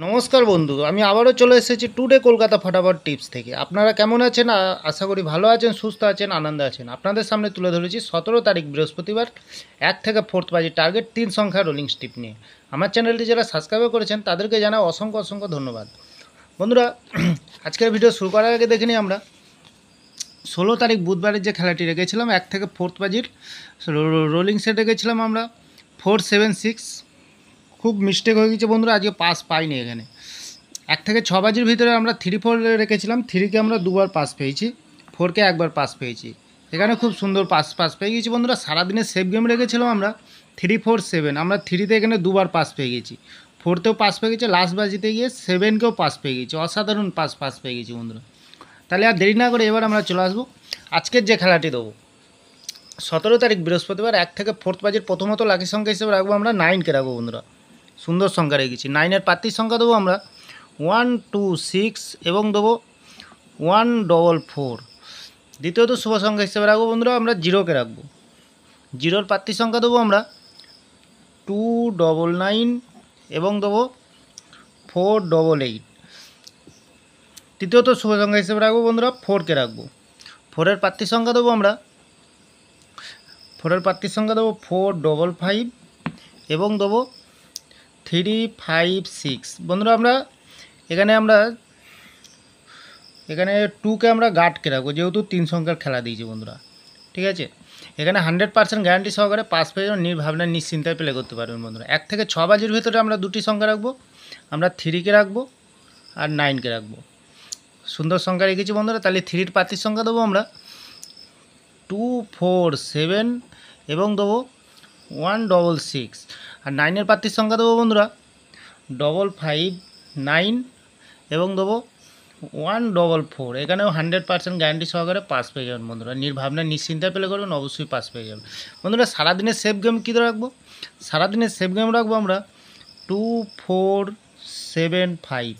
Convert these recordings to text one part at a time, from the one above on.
নমস্কার বন্ধু, আমি আবারও চলে এসেছি টুডে কলকাতা ফটাফট টিপস থেকে। আপনারা কেমন আছেন? আশা করি ভালো আছেন, সুস্থ আছেন, আনন্দে আছেন। আপনাদের সামনে তুলে ধরেছি 17 তারিখ বৃহস্পতিবার 1 থেকে 4 বাজি টার্গেট 3 সংখ্যা রোলিং স্টিপ নিয়ে। আমার চ্যানেলটি যারা সাবস্ক্রাইব করেছেন তাদেরকে জানাই অসংখ্য অসংখ্য ধন্যবাদ। বন্ধুরা, আজকের ভিডিও শুরু করার আগে দেখে নিই আমরা 16 তারিখ বুধবারের যে খেলাটি রেখেছিলাম 1 থেকে 4 বাজির রোলিং সেট রেখেছিলাম আমরা 4-7-6। খুব মিস্টেক হয়ে গেছে বন্ধুরা, আজকে পাস পাইনি। এখানে 1 থেকে 6 বাজির ভিতরে আমরা 3-4 রেখেছিলাম, 3কে আমরা দুবার পাস পেয়েছি, 4কে একবার পাস পেয়েছি। এখানে খুব সুন্দর পাস পেয়ে গেছি বন্ধুরা। সারাদিনের সেফ গেম রেখেছিলাম আমরা 3-4-7, আমরা 3তে এখানে দুবার পাস পেয়ে গেছি, 4তেও পাস পেয়ে গেছি, লাস্ট বাজিতে গিয়ে 7কেও পাস পেয়ে গেছি। অসাধারণ পাস পেয়ে গেছি বন্ধুরা। তাহলে আর দেরি না করে এবার আমরা চলে আসবো আজকের যে খেলাটি দেবো। 17 তারিখ বৃহস্পতিবার 1 থেকে 4 বাজির প্রথমত লাকি সংখ্যা হিসেবে রাখবো আমরা 9কে রাখবো বন্ধুরা। সুন্দর সংখ্যা রেখেছি। 9-এর প্রার্থীর সংখ্যা দেবো আমরা 1-2-6 এবং দেবো 1-4-4। দ্বিতীয়ত শুভ সংখ্যা হিসেবে রাখবো বন্ধুরা আমরা 0কে রাখবো। 0-র প্রার্থীর সংখ্যা দেবো আমরা 2-9-9 এবং দেবো 4-8। তৃতীয়ত শুভ সংখ্যা হিসেবে রাখবো বন্ধুরা 4কে রাখবো। 4-এর প্রার্থীর সংখ্যা দেবো আমরা 4-5 এবং দেবো 3-5-6। বন্ধুরা আমরা এখানে 2কে আমরা গার্ডকে রাখবো, যেহেতু 3 সংখ্যার খেলা দিয়েছি বন্ধুরা। ঠিক আছে, এখানে 100% গ্যারান্টি সহকারে পাস পেয়ে যাবেন, নির্ভাবনা নিশ্চিন্তায় প্লে করতে পারবেন বন্ধুরা। 1 থেকে 6 বাজির ভিতরে আমরা দুটি সংখ্যা রাখবো, আমরা 3কে রাখবো আর 9কে রাখবো। সুন্দর সংখ্যা রেখেছি বন্ধুরা। তাহলে 3-র প্রার্থীর সংখ্যা দেবো আমরা 2-4-7 এবং দেবো 1-6। আর 9-এর প্রার্থীর সংখ্যা দেবো বন্ধুরা 5-5-9 এবং দেবো 1-4-4। এখানেও 100% গ্যারান্টি সহকারে পাস পেয়ে যাবেন বন্ধুরা। নির্ভাবনা নিশ্চিন্তায় প্লে করবেন, অবশ্যই পাস পেয়ে যাবেন বন্ধুরা। সারাদিনের সেফ গেম কী রাখবো? সারাদিনের সেফ গেম রাখবো আমরা 2-4-7-5।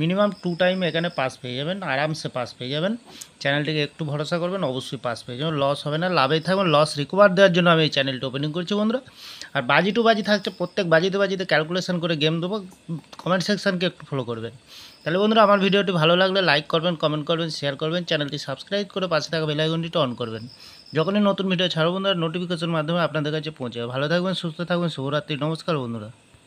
মিনিমাম 2 টাইম এখানে পাস পেয়ে যাবেন, আরামসে পাস পেয়ে যাবেন। চ্যানেলটিকে একটু ভরসা করবেন, অবশ্যই পাস পেয়ে যাবেন। লস হবে না, লাভেই থাকবেন। লস রিকভার দেওয়ার জন্য আমি এই চ্যানেলটি ওপেনিং করছি বন্ধুরা। আর বাজি টু বাজি থাকছে, প্রত্যেক বাজিতে ক্যালকুলেশন করে গেম দেবো। কমেন্ট সেকশানকে একটু ফলো করবেন। তাহলে বন্ধুরা, আমার ভিডিওটি ভালো লাগলে লাইক করবেন, কমেন্ট করবেন, শেয়ার করবেন, চ্যানেলটি সাবস্ক্রাইব করে পাশে থাকা বেল আইকনটিটা অন করবেন। যখনই নতুন ভিডিও ছাড়ো বন্ধুরা, নোটিফিকেশনের মাধ্যমে আপনাদের কাছে পৌঁছে যাবে। ভালো থাকবেন, সুস্থ থাকবেন, শুভরাত্রি, নমস্কার বন্ধুরা।